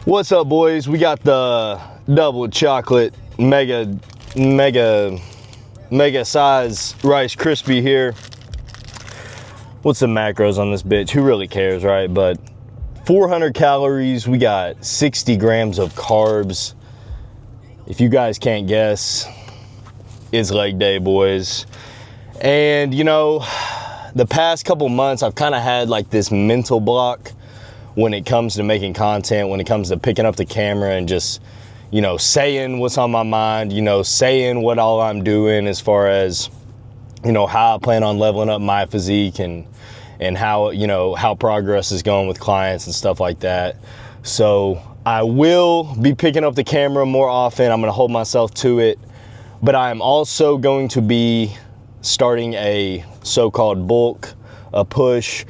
What's up, boys? We got the double chocolate mega size Rice Krispie here. What's the macros on this bitch? Who really cares, right? But 400 calories, we got 60 grams of carbs. If you guys can't guess, it's leg day, boys. And you know, the past couple months I've kind of had like this mental block when it comes to making content, when it comes to picking up the camera and just, you know, saying what's on my mind, you know, saying what all I'm doing as far as, you know, how I plan on leveling up my physique and how, you know, how progress is going with clients and stuff like that. So I will be picking up the camera more often. I'm going to hold myself to it, but I'm also going to be starting a so-called bulk, a push.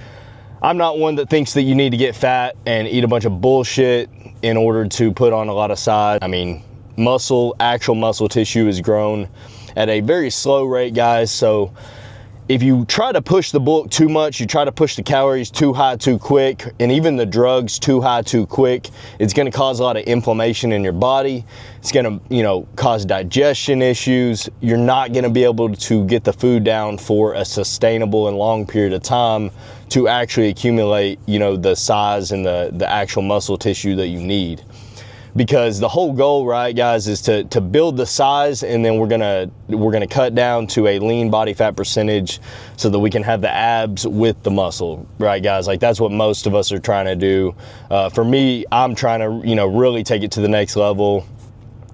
I'm not one that thinks that you need to get fat and eat a bunch of bullshit in order to put on a lot of size. I mean, actual muscle tissue is grown at a very slow rate, guys. So if you try to push the bulk too much, you try to push the calories too high too quick, and even the drugs too high too quick, it's gonna cause a lot of inflammation in your body. It's gonna, you know, cause digestion issues. You're not gonna be able to get the food down for a sustainable and long period of time to actually accumulate, you know, the size and the actual muscle tissue that you need. Because the whole goal, right, guys, is to build the size, and then we're gonna cut down to a lean body fat percentage so that we can have the abs with the muscle, right, guys? Like, that's what most of us are trying to do. For me, I'm trying to, you know, really take it to the next level.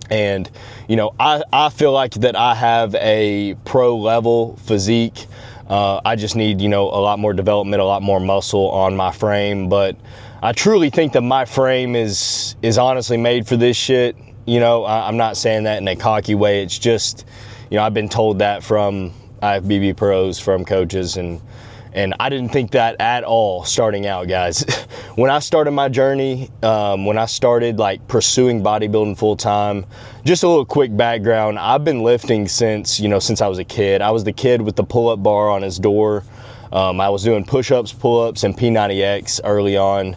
And, you know, I feel like that I have a pro level physique. I just need, you know, a lot more development, a lot more muscle on my frame. But I truly think that my frame is honestly made for this shit. You know, I'm not saying that in a cocky way. It's just, you know, I've been told that from IFBB pros, from coaches, and I didn't think that at all starting out, guys. When I started my journey, when I started like pursuing bodybuilding full time, just a little quick background, I've been lifting since I was a kid. I was the kid with the pull-up bar on his door. I was doing push-ups, pull-ups, and P90X early on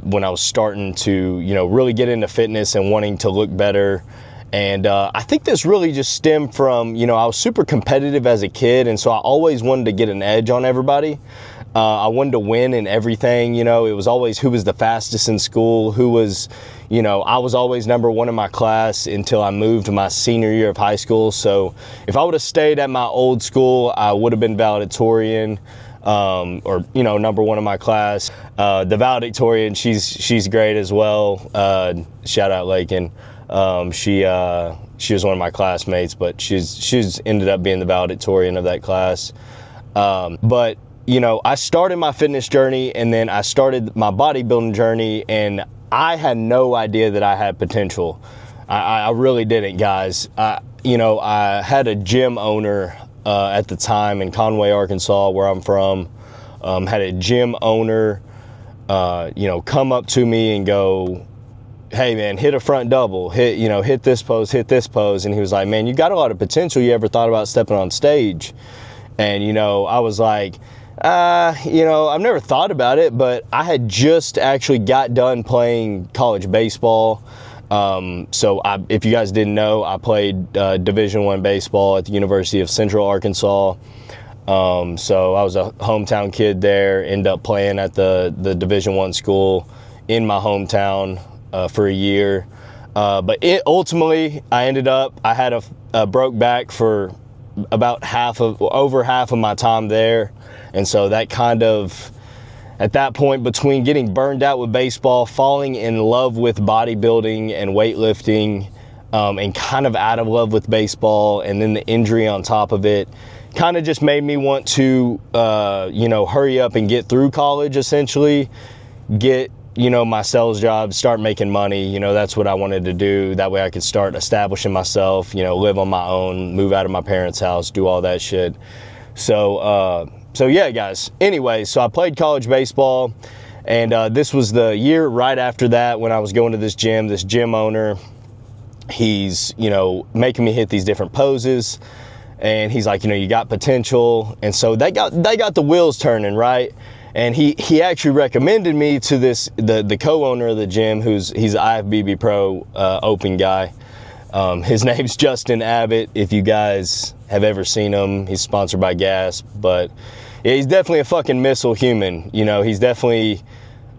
when I was starting to, you know, really get into fitness and wanting to look better. And I think this really just stemmed from, you know, I was super competitive as a kid, and so I always wanted to get an edge on everybody. I wanted to win in everything, you know. It was always who was the fastest in school, who was, you know, I was always number one in my class until I moved to my senior year of high school. So if I would have stayed at my old school, I would have been valedictorian, or, you know, number one in my class. The valedictorian, she's great as well. Shout out Lakin. She was one of my classmates, but she's ended up being the valedictorian of that class. But you know, I started my fitness journey, and then I started my bodybuilding journey, and I had no idea that I had potential. I really didn't, guys. You know, I had a gym owner at the time in Conway, Arkansas, where I'm from. Had a gym owner, you know, come up to me and go, "Hey man, hit a front double, hit this pose, and he was like, "Man, you got a lot of potential. You ever thought about stepping on stage?" And you know, I was like, you know, I've never thought about it, but I had just actually got done playing college baseball. So if you guys didn't know, I played Division I baseball at the University of Central Arkansas. So I was a hometown kid there, ended up playing at the Division I school in my hometown for a year. But ultimately, I had a broke back for about over half of my time there. And so that kind of, at that point, between getting burned out with baseball, falling in love with bodybuilding and weightlifting, and kind of out of love with baseball, and then the injury on top of it, kind of just made me want to, you know, hurry up and get through college, essentially, get, you know, my sales job, start making money. You know, that's what I wanted to do. That way I could start establishing myself, you know, live on my own, move out of my parents' house, do all that shit. So yeah, guys. Anyway, so I played college baseball, and this was the year right after that when I was going to this gym owner. He's, you know, making me hit these different poses, and he's like, you know, you got potential. And so that got the wheels turning, right? And he actually recommended me to the co-owner of the gym, he's an IFBB Pro open guy. His name's Justin Abbott. If you guys have ever seen him, he's sponsored by Gas, but yeah, he's definitely a fucking missile human. You know, he's definitely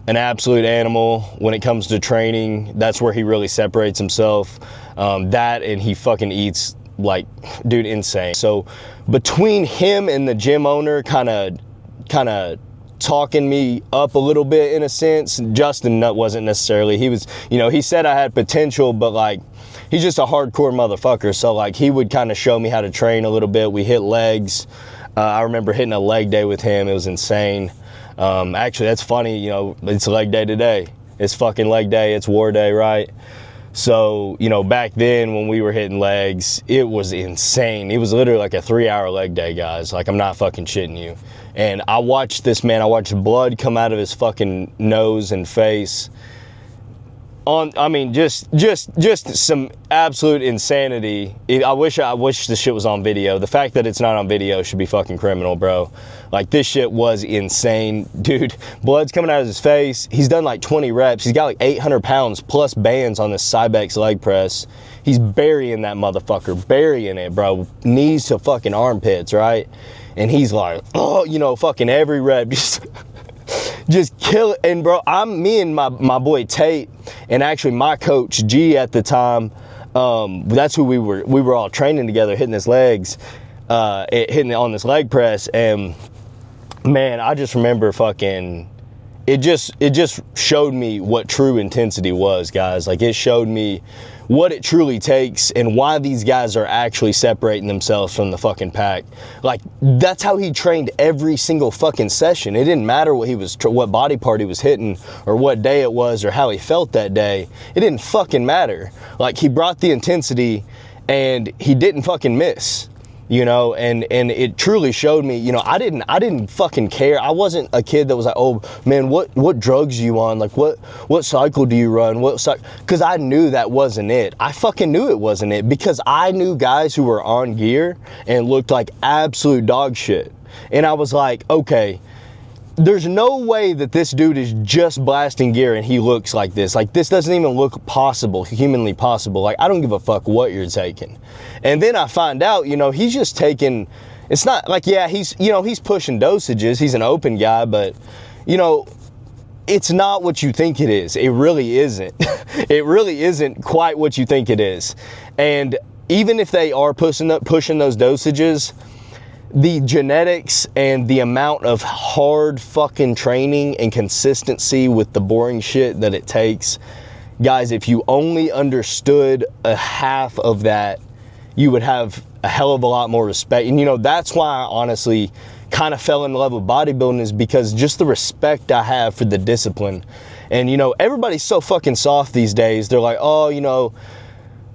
an absolute animal when it comes to training. That's where he really separates himself. That, and he fucking eats like, dude, insane. So between him and the gym owner kind of talking me up a little bit, in a sense, Justin wasn't necessarily, he was, you know, he said I had potential, but like, he's just a hardcore motherfucker. So like, he would kind of show me how to train a little bit. We hit legs. I remember hitting a leg day with him. It was insane. Actually, that's funny, you know, it's leg day today. It's fucking leg day, it's war day, right? So, you know, back then when we were hitting legs, it was insane. It was literally like a 3-hour leg day, guys. Like, I'm not fucking shitting you. And I watched this man, I watched blood come out of his fucking nose and face. I mean, just some absolute insanity. I wish the shit was on video. The fact that it's not on video should be fucking criminal, bro. Like, this shit was insane. Dude, blood's coming out of his face. He's done like 20 reps. He's got like 800 pounds plus bands on this Cybex leg press. He's burying that motherfucker, burying it, bro. Knees to fucking armpits, right? And he's like, oh, you know, fucking every rep, just kill it. And bro, me and my boy Tate, and actually my coach G at the time, that's who we were all training together, hitting his legs, hitting it on this leg press. And man, I just remember fucking, it just showed me what true intensity was, guys. Like, it showed me what it truly takes and why these guys are actually separating themselves from the fucking pack. Like, that's how he trained every single fucking session. It didn't matter what body part he was hitting or what day it was or how he felt that day. It didn't fucking matter. Like, he brought the intensity and he didn't fucking miss. You know, and it truly showed me, you know, I didn't fucking care. I wasn't a kid that was like, oh man, what drugs are you on? Like, what cycle do you run? Because I knew that wasn't it. I fucking knew it wasn't it, because I knew guys who were on gear and looked like absolute dog shit. And I was like, okay, there's no way that this dude is just blasting gear and he looks like this. Like, this doesn't even look possible, humanly possible. Like, I don't give a fuck what you're taking. And then I find out, you know, he's just taking, it's not like, yeah, he's pushing dosages. He's an open guy, but, you know, it's not what you think it is. It really isn't. It really isn't quite what you think it is. And even if they are pushing those dosages, the genetics and the amount of hard fucking training and consistency with the boring shit that it takes, guys, if you only understood a half of that, you would have a hell of a lot more respect. And you know, that's why I honestly kind of fell in love with bodybuilding, is because just the respect I have for the discipline. And you know, everybody's so fucking soft these days. They're like, oh, you know,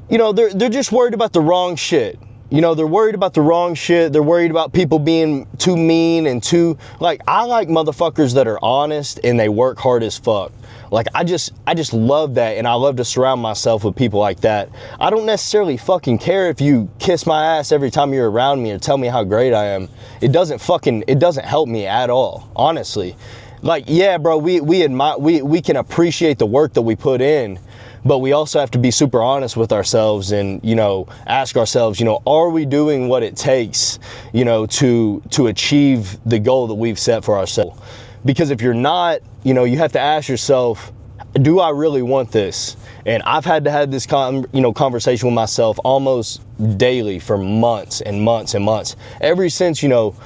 they're just worried about the wrong shit. You know, they're worried about the wrong shit. They're worried about people being too mean and too, like, I like motherfuckers that are honest and they work hard as fuck. Like, I just love that, and I love to surround myself with people like that. I don't necessarily fucking care if you kiss my ass every time you're around me or tell me how great I am. It doesn't help me at all, honestly. Like, yeah, bro, we can appreciate the work that we put in, but we also have to be super honest with ourselves and, you know, ask ourselves, you know, are we doing what it takes, you know, to achieve the goal that we've set for ourselves? Because if you're not, you know, you have to ask yourself, do I really want this? And I've had to have this conversation with myself almost daily for months and months and months. Ever since, you know,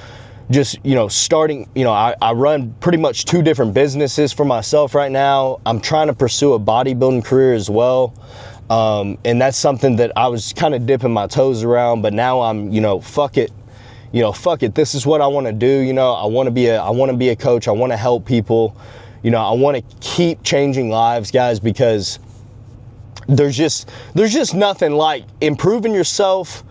just, you know, starting, you know, I run pretty much 2 different businesses for myself right now. I'm trying to pursue a bodybuilding career as well. And that's something that I was kind of dipping my toes around, but now I'm, you know, fuck it. You know, fuck it. This is what I want to do. You know, I want to be a coach. I want to help people. You know, I want to keep changing lives, guys, because there's just nothing like improving yourself,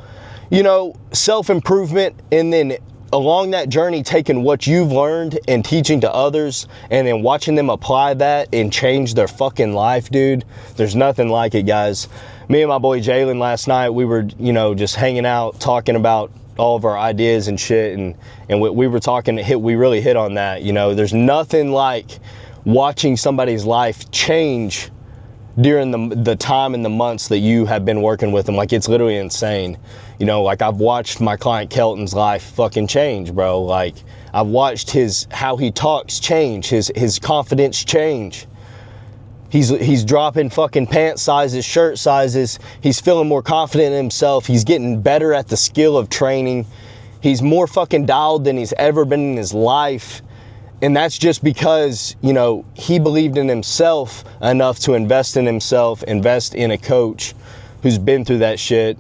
you know, self-improvement, and then along that journey, taking what you've learned and teaching to others, and then watching them apply that and change their fucking life, dude. There's nothing like it, guys. Me and my boy Jalen last night, we were, you know, just hanging out, talking about all of our ideas and shit, and we were talking, we really hit on that. You know, there's nothing like watching somebody's life change during the time and the months that you have been working with them. Like, it's literally insane. You know, like, I've watched my client Kelton's life fucking change, bro. Like, I've watched how he talks change, his confidence change. He's dropping fucking pant sizes, shirt sizes. He's feeling more confident in himself. He's getting better at the skill of training. He's more fucking dialed than he's ever been in his life. And that's just because, you know, he believed in himself enough to invest in himself, invest in a coach who's been through that shit.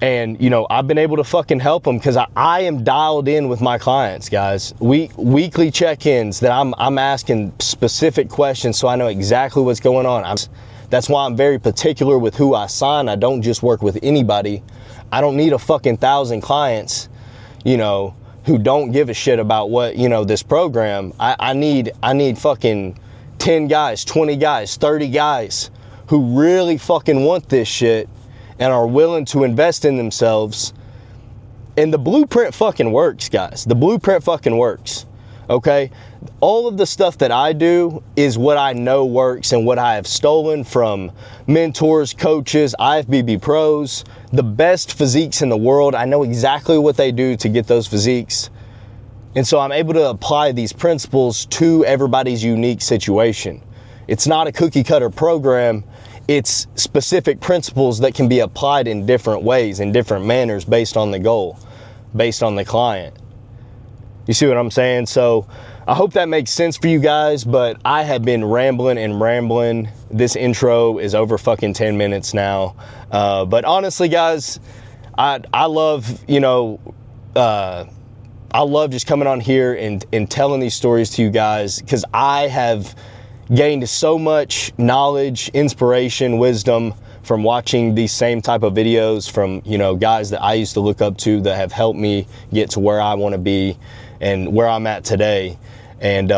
And, you know, I've been able to fucking help him because I am dialed in with my clients, guys. Weekly check-ins that I'm asking specific questions so I know exactly what's going on. That's why I'm very particular with who I sign. I don't just work with anybody. I don't need a fucking 1,000 clients, you know, who don't give a shit about what, you know, this program. I need fucking 10 guys, 20 guys, 30 guys who really fucking want this shit and are willing to invest in themselves. And the blueprint fucking works, guys. The blueprint fucking works, okay? All of the stuff that I do is what I know works and what I have stolen from mentors, coaches, IFBB pros, the best physiques in the world. I know exactly what they do to get those physiques. And so I'm able to apply these principles to everybody's unique situation. It's not a cookie cutter program. It's specific principles that can be applied in different ways, in different manners, based on the goal, based on the client. You see what I'm saying? So I hope that makes sense for you guys, but I have been rambling and rambling. This intro is over fucking 10 minutes now. But honestly, guys, I love, you know, I love just coming on here and telling these stories to you guys, because I have gained so much knowledge, inspiration, wisdom from watching these same type of videos from, you know, guys that I used to look up to that have helped me get to where I want to be and where I'm at today. And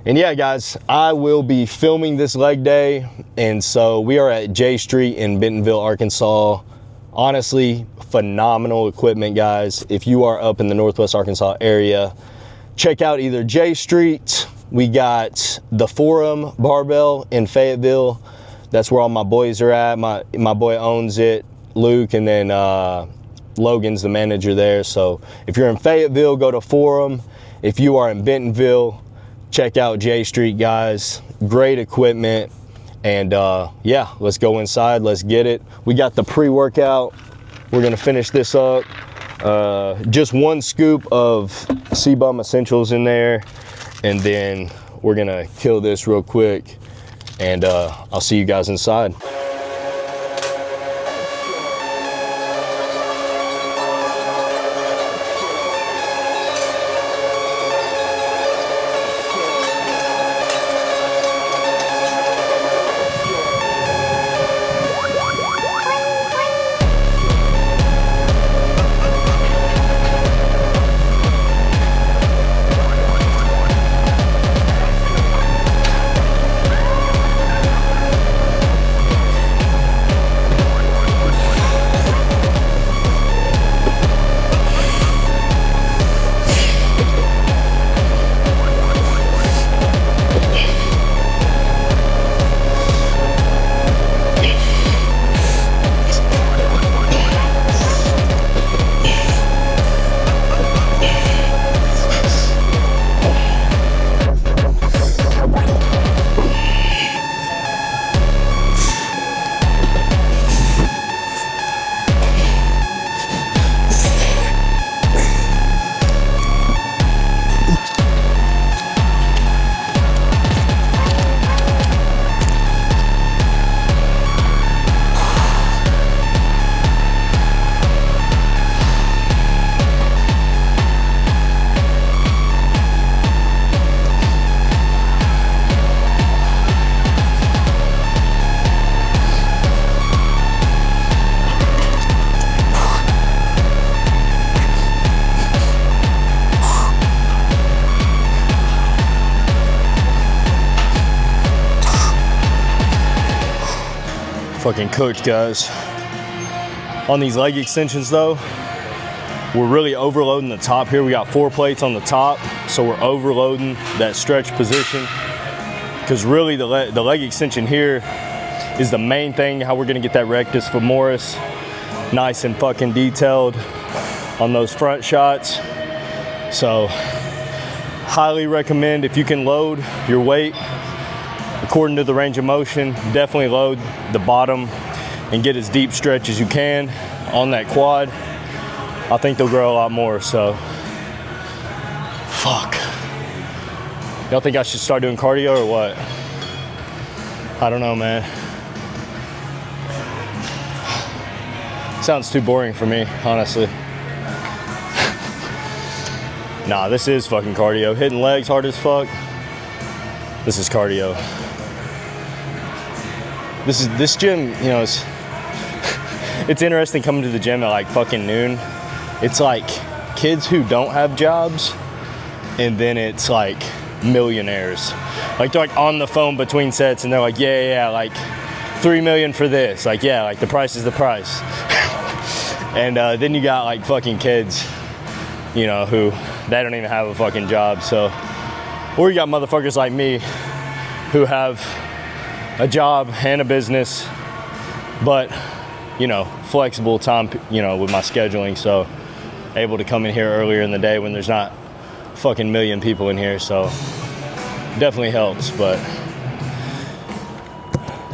yeah, guys, I will be filming this leg day. And so we are at J Street in Bentonville, Arkansas. Honestly, phenomenal equipment, guys. If you are up in the Northwest Arkansas area, check out either J Street. We got the Forum Barbell in Fayetteville. That's where all my boys are at. My boy owns it, Luke, and then Logan's the manager there. So if you're in Fayetteville, go to Forum. If you are in Bentonville, check out J Street, guys. Great equipment. And yeah, let's go inside. Let's get it. We got the pre-workout. We're gonna finish this up. Just one scoop of C-Bum Essentials in there. And then we're gonna kill this real quick, and I'll see you guys inside. Fucking cooked, guys. On these leg extensions though, we're really overloading the top here. We got 4 plates on the top, so we're overloading that stretch position. Because really the leg extension here is the main thing, how we're gonna get that rectus femoris nice and fucking detailed on those front shots. So highly recommend, if you can load your weight according to the range of motion, definitely load the bottom and get as deep stretch as you can on that quad. I think they'll grow a lot more, so. Fuck. Y'all think I should start doing cardio or what? I don't know, man. Sounds too boring for me, honestly. Nah, this is fucking cardio. Hitting legs hard as fuck. This is cardio. This gym, you know, it's interesting coming to the gym at like fucking noon. It's like kids who don't have jobs, and then it's like millionaires. Like they're like on the phone between sets and they're like, yeah, like 3 million for this. Like, yeah, like the price is the price. And then you got like fucking kids, you know, who they don't even have a fucking job. So, or you got motherfuckers like me who have a job and a business, but, you know, flexible time, you know, with my scheduling. So able to come in here earlier in the day when there's not fucking million people in here. So definitely helps. But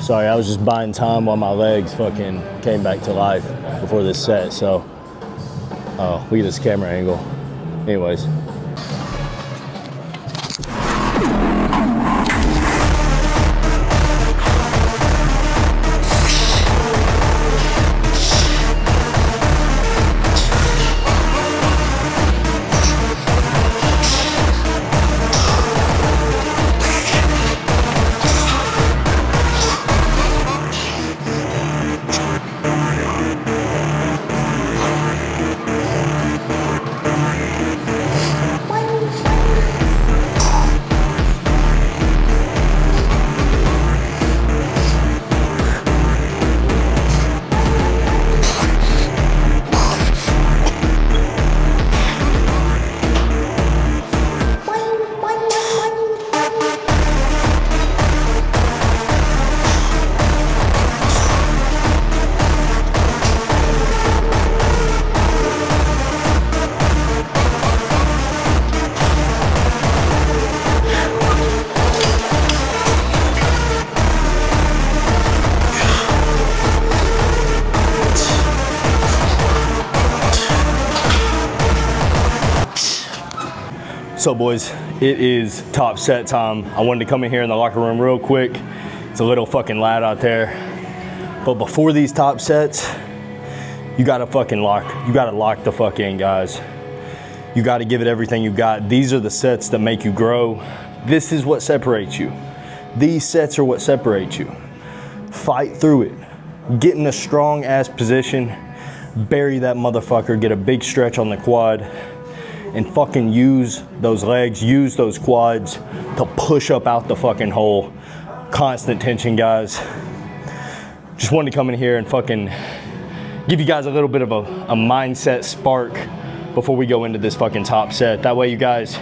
sorry, I was just buying time while my legs fucking came back to life before this set. So, oh, look at this camera angle. Anyways. So boys, it is top set time. I wanted to come in here in the locker room real quick. It's a little fucking loud out there. But before these top sets, you gotta lock the fuck in, guys. You gotta give it everything you got. These are the sets that make you grow. This is what separates you. These sets are what separates you. Fight through it. Get in a strong ass position, bury that motherfucker, get a big stretch on the quad, and fucking use those legs, use those quads to push up out the fucking hole. Constant tension, guys. Just wanted to come in here and fucking give you guys a little bit of a mindset spark before we go into this fucking top set. That way you guys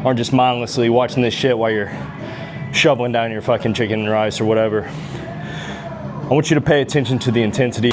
aren't just mindlessly watching this shit while you're shoveling down your fucking chicken and rice or whatever. I want you to pay attention to the intensity.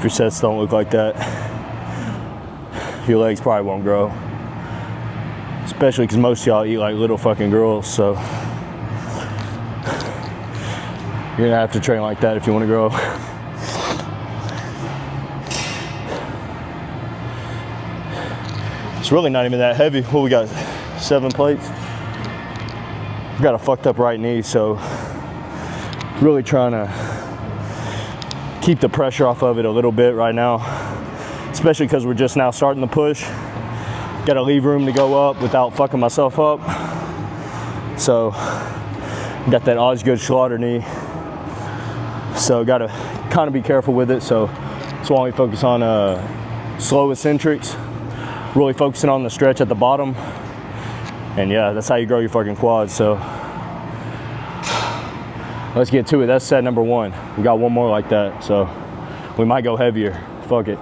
If your sets don't look like that, your legs probably won't grow. Especially because most of y'all eat like little fucking girls, so you're gonna have to train like that if you want to grow. It's really not even that heavy. What we got? 7 plates. I've got a fucked up right knee, so really trying to keep the pressure off of it a little bit right now, especially because we're just now starting the push. Got to leave room to go up without fucking myself up. So got that Osgood Slaughter knee, so got to kind of be careful with it. So that's why we focus on slow eccentrics, really focusing on the stretch at the bottom, and yeah, that's how you grow your fucking quads. So let's get to it. That's set number 1. We got one more like that, so we might go heavier. Fuck it.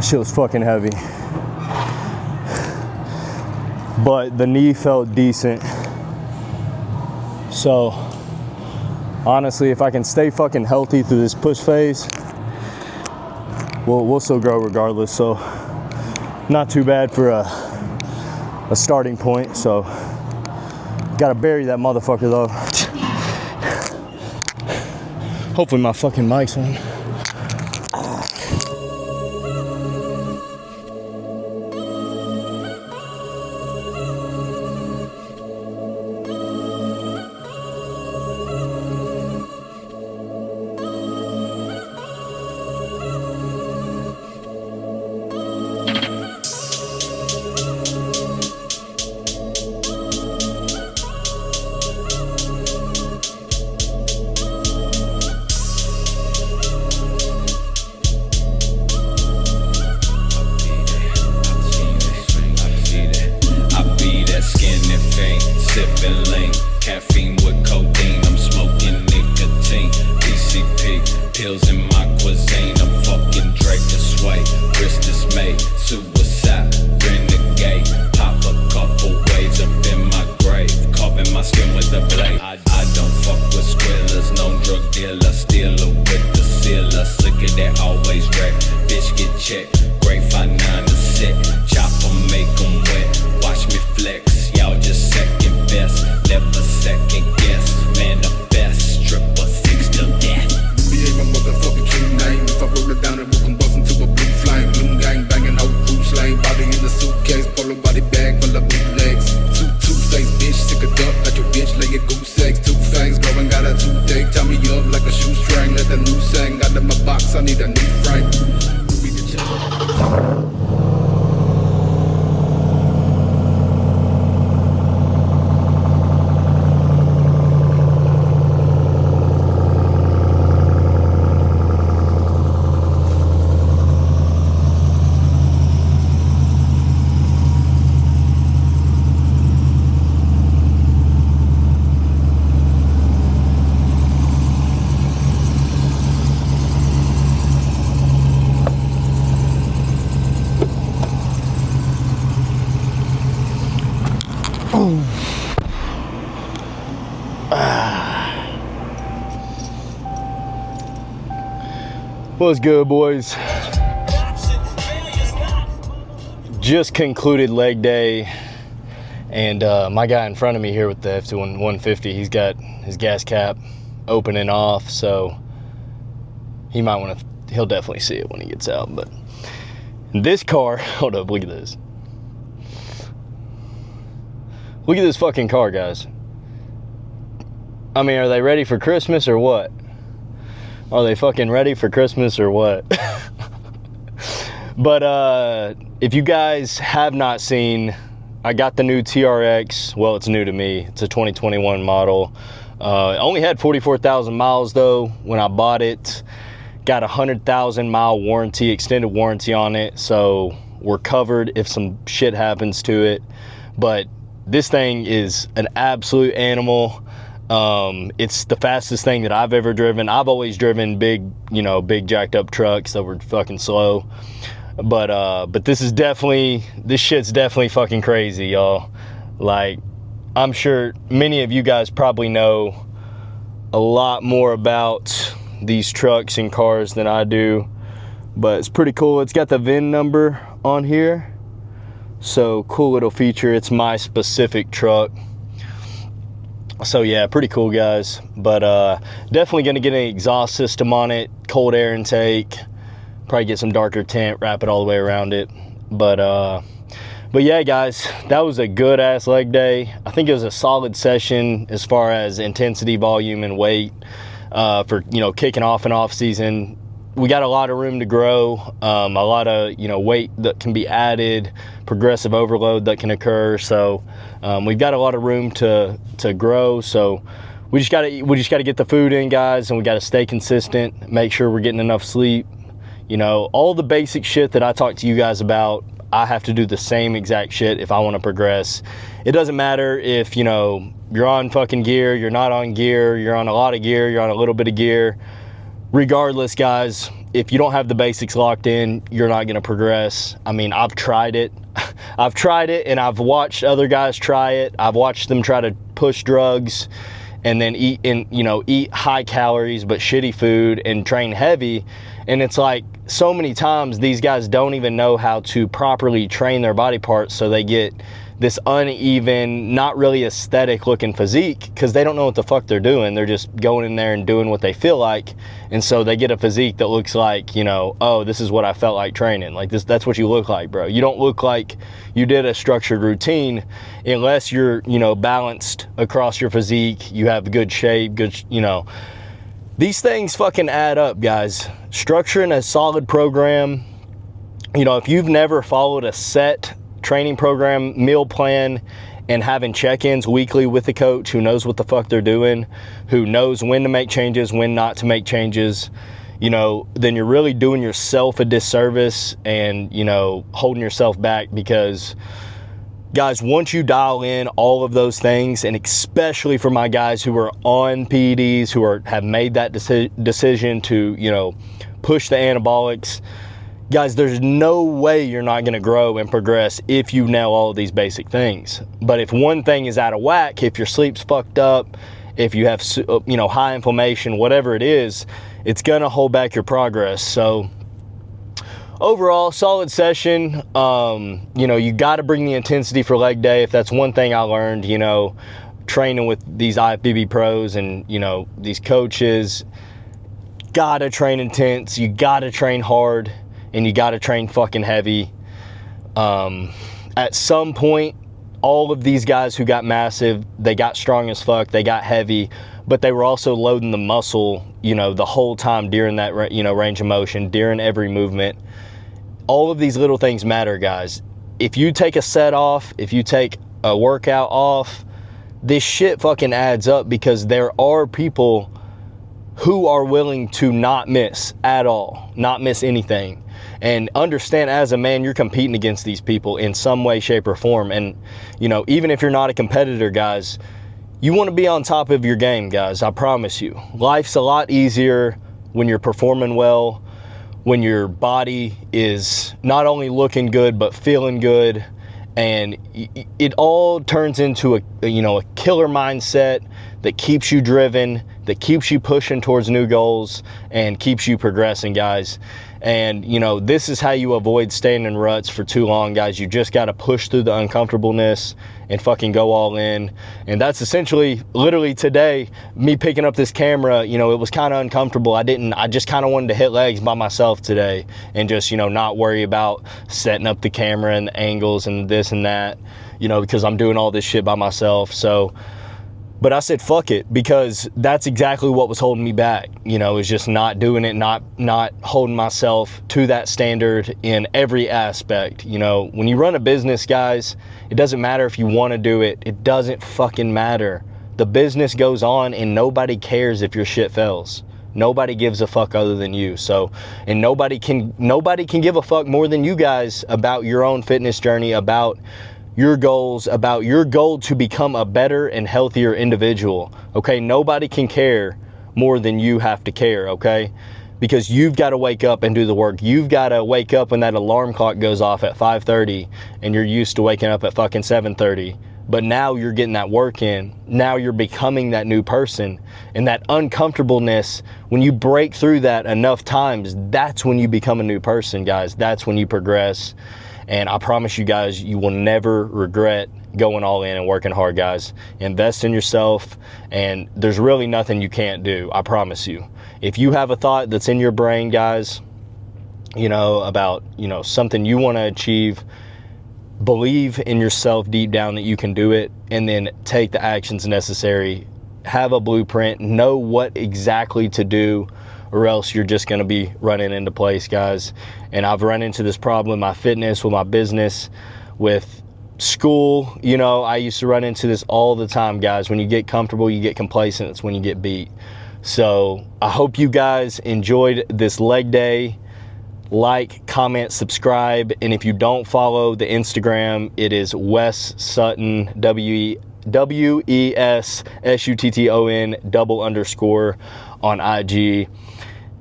Shit was fucking heavy, but the knee felt decent. So honestly, if I can stay fucking healthy through this push phase, we'll still grow regardless. So not too bad for a starting point. So gotta bury that motherfucker though. Hopefully my fucking mic's on. What's good, boys? Just concluded leg day, And my guy in front of me here with the F150, he's got his gas cap open and off, so he might want to, he'll definitely see it when he gets out. But this car, hold up, look at this. Look at this fucking car, guys. I mean, are they ready for Christmas or what? Are they fucking ready for Christmas or what? But if you guys have not seen, I got the new TRX. Well, it's new to me. It's a 2021 model. It only had 44,000 miles though when I bought it. Got a 100,000 mile warranty, extended warranty on it, so we're covered if some shit happens to it. But this thing is an absolute animal. It's the fastest thing that I've ever driven. I've always driven big, you know, big jacked up trucks that were fucking slow. But this shit's definitely fucking crazy, y'all. Like, I'm sure many of you guys probably know a lot more about these trucks and cars than I do, but it's pretty cool. It's got the VIN number on here, so cool little feature. It's my specific truck, so yeah, pretty cool, guys. But definitely gonna get an exhaust system on it, cold air intake, probably get some darker tint, wrap it all the way around it. But yeah, guys, that was a good ass leg day. I think it was a solid session as far as intensity, volume, and weight. For, you know, kicking off an off season. We got a lot of room to grow, a lot of, you know, weight that can be added, progressive overload that can occur. So we've got a lot of room to grow. So we just gotta get the food in, guys, and we gotta stay consistent, make sure we're getting enough sleep. You know, all the basic shit that I talked to you guys about, I have to do the same exact shit if I want to progress. It doesn't matter if, you know, you're on fucking gear, you're not on gear, you're on a lot of gear, you're on a little bit of gear. Regardless, guys, if you don't have the basics locked in, you're not going to progress. I mean, I've tried it. I've tried it, and I've watched other guys try it. I've watched them try to push drugs and then eat high calories but shitty food and train heavy. And it's like, so many times these guys don't even know how to properly train their body parts, so they get this uneven, not really aesthetic looking physique because they don't know what the fuck they're doing. They're just going in there and doing what they feel like, and so they get a physique that looks like, you know, oh, this is what I felt like training. Like this, that's what you look like, bro. You don't look like you did a structured routine unless you're, you know, balanced across your physique, you have good shape, good, you know. These things fucking add up, guys. Structuring a solid program, you know, if you've never followed a set training program, meal plan, and having check-ins weekly with the coach who knows what the fuck they're doing, who knows when to make changes, when not to make changes, you know, then you're really doing yourself a disservice and, you know, holding yourself back. Because guys, once you dial in all of those things, and especially for my guys who are on PEDs, who have made that decision to, you know, push the anabolics, guys, there's no way you're not going to grow and progress if you nail all of these basic things. But if one thing is out of whack, if your sleep's fucked up, if you have, you know, high inflammation, whatever it is, it's going to hold back your progress. So overall, solid session. You know, you got to bring the intensity for leg day. If that's one thing I learned, you know, training with these IFBB pros and, you know, these coaches, got to train intense. You got to train hard, and you got to train fucking heavy. At some point, all of these guys who got massive, they got strong as fuck, they got heavy, but they were also loading the muscle, you know, the whole time during that, you know, range of motion, during every movement. All of these little things matter, guys. If you take a set off, if you take a workout off, this shit fucking adds up, because there are people who are willing to not miss at all, not miss anything. And understand, as a man, you're competing against these people in some way, shape, or form. And, you know, even if you're not a competitor, guys, you want to be on top of your game, guys. I promise you. Life's a lot easier when you're performing well, when your body is not only looking good, but feeling good. And it all turns into a killer mindset that keeps you driven, that keeps you pushing towards new goals and keeps you progressing, guys. And, you know, this is how you avoid staying in ruts for too long, guys. You just got to push through the uncomfortableness and fucking go all in. And that's essentially, literally today, me picking up this camera, you know, it was kind of uncomfortable. I just kind of wanted to hit legs by myself today and just, you know, not worry about setting up the camera and the angles and this and that, you know, because I'm doing all this shit by myself. So, but I said, fuck it, because that's exactly what was holding me back. You know, is just not doing it, not holding myself to that standard in every aspect. You know, when you run a business, guys, it doesn't matter if you want to do it. It doesn't fucking matter. The business goes on and nobody cares if your shit fails. Nobody gives a fuck other than you. So, and nobody can give a fuck more than you guys about your own fitness journey, about your goals, about your goal to become a better and healthier individual. Okay, nobody can care more than you have to care. Okay, because you've got to wake up and do the work. You've got to wake up when that alarm clock goes off at 5:30 and you're used to waking up at fucking 7:30. But now you're getting that work in. Now you're becoming that new person. And that uncomfortableness, when you break through that enough times, that's when you become a new person, guys. That's when you progress. And I promise you guys, you will never regret going all in and working hard, guys. Invest in yourself, and there's really nothing you can't do. I promise you. If you have a thought that's in your brain, guys, you know, about, you know, something you want to achieve, believe in yourself deep down that you can do it, and then take the actions necessary. Have a blueprint, know what exactly to do, or else you're just going to be running into place, guys. And I've run into this problem in my fitness, with my business, with school. You know, I used to run into this all the time, guys. When you get comfortable, you get complacent. It's when you get beat. So I hope you guys enjoyed this leg day. Like, comment, subscribe, and if you don't follow the Instagram, it is Wes Sutton, WESSUTTON __ on IG.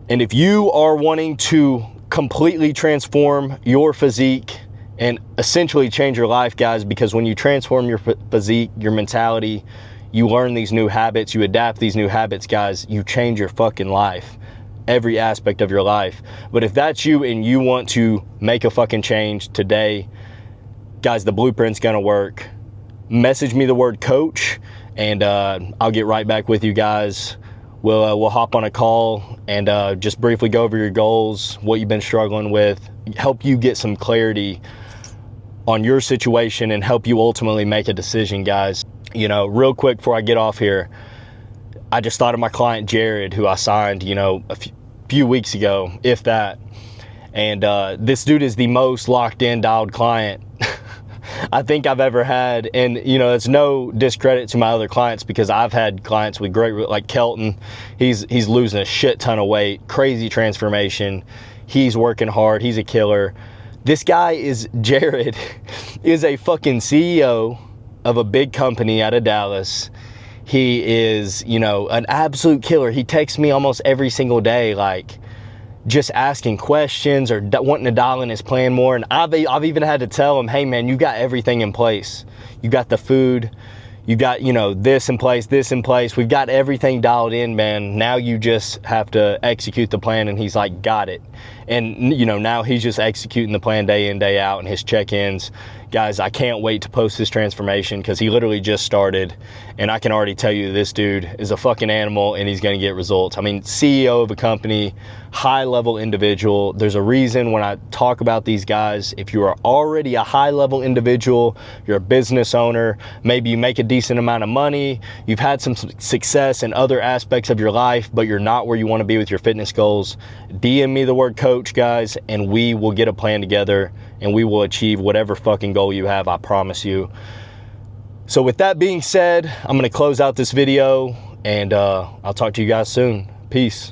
And if you are wanting to completely transform your physique and essentially change your life, guys, because when you transform your physique, your mentality, you learn these new habits, you adapt these new habits, guys, you change your fucking life. Every aspect of your life. But if that's you and you want to make a fucking change today, guys, the blueprint's gonna work. Message me the word coach, and I'll get right back with you guys. We'll hop on a call and just briefly go over your goals, what you've been struggling with, help you get some clarity on your situation, and help you ultimately make a decision, guys. You know, real quick before I get off here, I just thought of my client Jared, who I signed, you know, a few weeks ago, if that. And this dude is the most locked in, dialed client I think I've ever had. And, you know, it's no discredit to my other clients, because I've had clients with great, like Kelton. He's losing a shit ton of weight, crazy transformation. He's working hard. He's a killer. This guy Jared is a fucking CEO of a big company out of Dallas. He is, you know, an absolute killer. He texts me almost every single day, like, just asking questions or wanting to dial in his plan more. And I've even had to tell him, hey man, you got everything in place. You got the food, you got, you know, this in place. We've got everything dialed in, man. Now you just have to execute the plan. And he's like, got it. And, you know, now he's just executing the plan day in, day out, and his check-ins. Guys, I can't wait to post this transformation, because he literally just started, and I can already tell you this dude is a fucking animal, and he's going to get results. I mean, CEO of a company, high-level individual. There's a reason when I talk about these guys, if you are already a high-level individual, you're a business owner, maybe you make a decent amount of money, you've had some success in other aspects of your life, but you're not where you want to be with your fitness goals, DM me the word coach, guys, and we will get a plan together, and we will achieve whatever fucking goal you have, I promise you. So with that being said, I'm going to close out this video, and I'll talk to you guys soon. Peace.